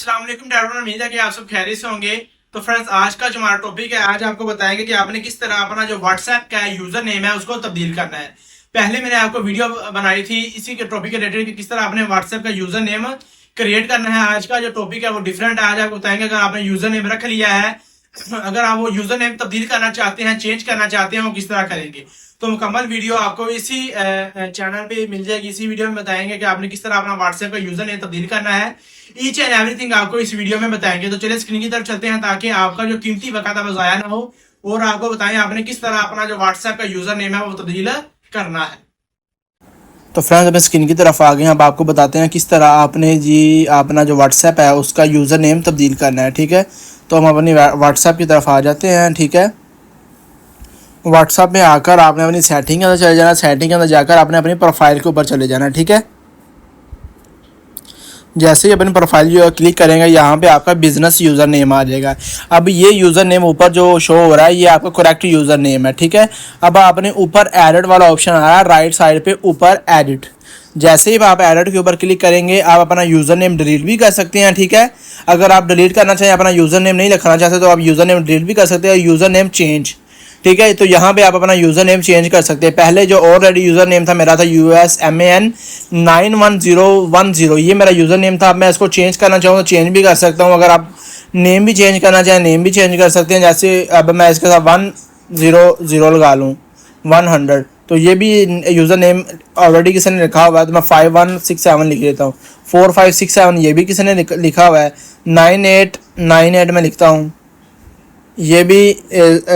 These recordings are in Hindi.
अस्सलाम वालेकुम डॉक्टर, उम्मीद है कि आप सब खैरियत से होंगे। तो फ्रेंड्स, आज का जो हमारा टॉपिक है, आज आपको बताएंगे कि आपने किस तरह अपना जो व्हाट्सएप का यूजर नेम है उसको तब्दील करना है। पहले मैंने आपको वीडियो बनाई थी इसी के टॉपिक के रिलेटेड कि किस तरह आपने व्हाट्सएप का यूजर नेम क्रिएट करना है। आज का जो टॉपिक है वो डिफरेंट है। आज आपको बताएंगे अगर आपने यूजर नेम रख लिया है, अगर आप वो यूजर नेम तब्दील करना चाहते हैं, चेंज करना चाहते हैं, वो किस तरह करेंगे। तो मुकम्मल वीडियो आपको इसी चैनल पे मिल जाएगी। इसी वीडियो में बताएंगे कि आपने किस तरह अपना व्हाट्सएप का यूजर नेम तब्दील करना है। ईच एंड एवरीथिंग आपको इस वीडियो में बताएंगे। तो चलिए स्क्रीन की तरफ चलते हैं ताकि आपका जो कीमती वक्त है वो ज़ाया ना हो, और आपको बताएं आपने किस तरह अपना जो व्हाट्सएप का यूजर नेम है वो तब्दील करना है। तो फ्रेंड्स, अब स्क्रीन की तरफ आ गए हैं। अब आपको बताते हैं किस तरह आपने अपना जो व्हाट्सएप है उसका यूज़र नेम तब्दील करना है। ठीक है, तो हम अपनी व्हाट्सएप की तरफ आ जाते हैं। ठीक है, व्हाट्सएप में आकर आपने अपनी सेटिंग के अंदर चले जाना। सेटिंग के अंदर जाकर आपने अपनी प्रोफाइल के ऊपर चले जाना। ठीक है, जैसे ही अपनी प्रोफाइल जो क्लिक करेंगे, यहाँ पे आपका बिजनेस यूज़र नेम आ जाएगा। अब ये यूज़र नेम ऊपर जो शो हो रहा है ये आपका करेक्ट यूज़र नेम है। ठीक है, अब आपने ऊपर एडिट वाला ऑप्शन आ रहा है राइट साइड पे ऊपर एडिट। जैसे ही आप एडिट के ऊपर क्लिक करेंगे, आप अपना यूज़र नेम डिलीट भी कर सकते हैं। ठीक है, अगर आप डिलीट करना चाहें, अपना यूज़र नेम नहीं लिखना चाहते, तो आप यूज़र नेम डिलीट भी कर सकते हैं। यूज़र नेम चेंज, ठीक है, तो यहाँ पे आप अपना यूज़र नेम चेंज कर सकते हैं। पहले जो ऑलरेडी यूज़र नेम था मेरा था USMAN 91010, ये मेरा यूज़र नेम था। अब मैं इसको चेंज करना चाहूँ तो चेंज भी कर सकता हूँ। अगर आप नेम भी चेंज करना चाहें, नेम भी चेंज कर सकते हैं। जैसे अब मैं इसके साथ 100 लगा लूँ, 100, तो ये भी यूज़र नेम ऑलरेडी किसी ने लिखा हुआ है, तो मैं 5167 लिख लेता हूँ। 4567 ये भी किसी ने लिखा हुआ है। 9898 में लिखता हूँ, ये भी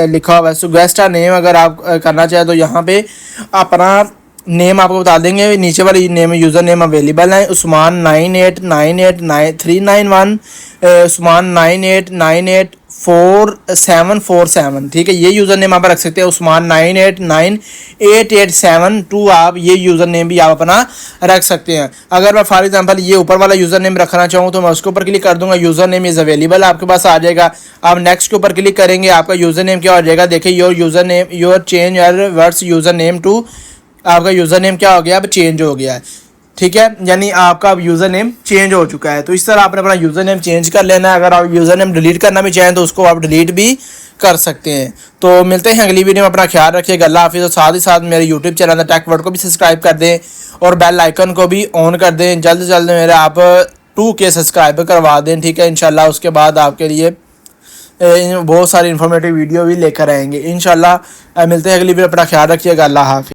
लिखा हुआ है। सो गेस्ट नेम अगर आप करना चाहें तो यहाँ पे अपना नेम आपको बता देंगे। नीचे वाली नेम यूज़र नेम अवेलेबल है उस्मान 98989391, उस्मान 98984747। ठीक है, ये यूज़र नेम आप रख सकते हैं। उस्मान 989887 आप ये यूज़र नेम भी आप अपना रख सकते हैं। अगर मैं फॉर एग्जांपल ये ऊपर वाला यूज़र नेम रखना चाहूँ तो मैं उसके ऊपर क्लिक कर दूंगा, यूज़र नेम इज़ अवेलेबल आपके पास आ जाएगा। आप नेक्स्ट के ऊपर क्लिक करेंगे, आपका यूज़र नेम क्या हो जाएगा, देखिए your username your change your words username to, आपका यूज़र नेम क्या हो गया, अब चेंज हो गया है। ठीक है, यानी आपका अब यूज़र नेम चेंज हो चुका है। तो इस तरह आपने अपना यूज़र नेम चेंज कर लेना है। अगर आप यूज़र नेम डिलीट करना भी चाहें तो उसको आप डिलीट भी कर सकते हैं। तो मिलते हैं अगली वीडियो में, अपना ख्याल रखिएगा, अल्लाह हाफिज़। और साथ ही साथ मेरे यूट्यूब चैनल टेक वर्ल्ड को भी सब्सक्राइब कर दें और बेल आइकन को भी ऑन कर दें। जल्द से जल्द मेरे आप 2K सब्सक्राइब करवा दें। ठीक है, इंशाल्लाह उसके बाद आपके लिए बहुत सारी इन्फॉर्मेटिव वीडियो भी लेकर आएंगे इंशाल्लाह। मिलते हैं अगली वीडियो, अपना ख्याल रखिएगा, अल्लाह हाफिज़।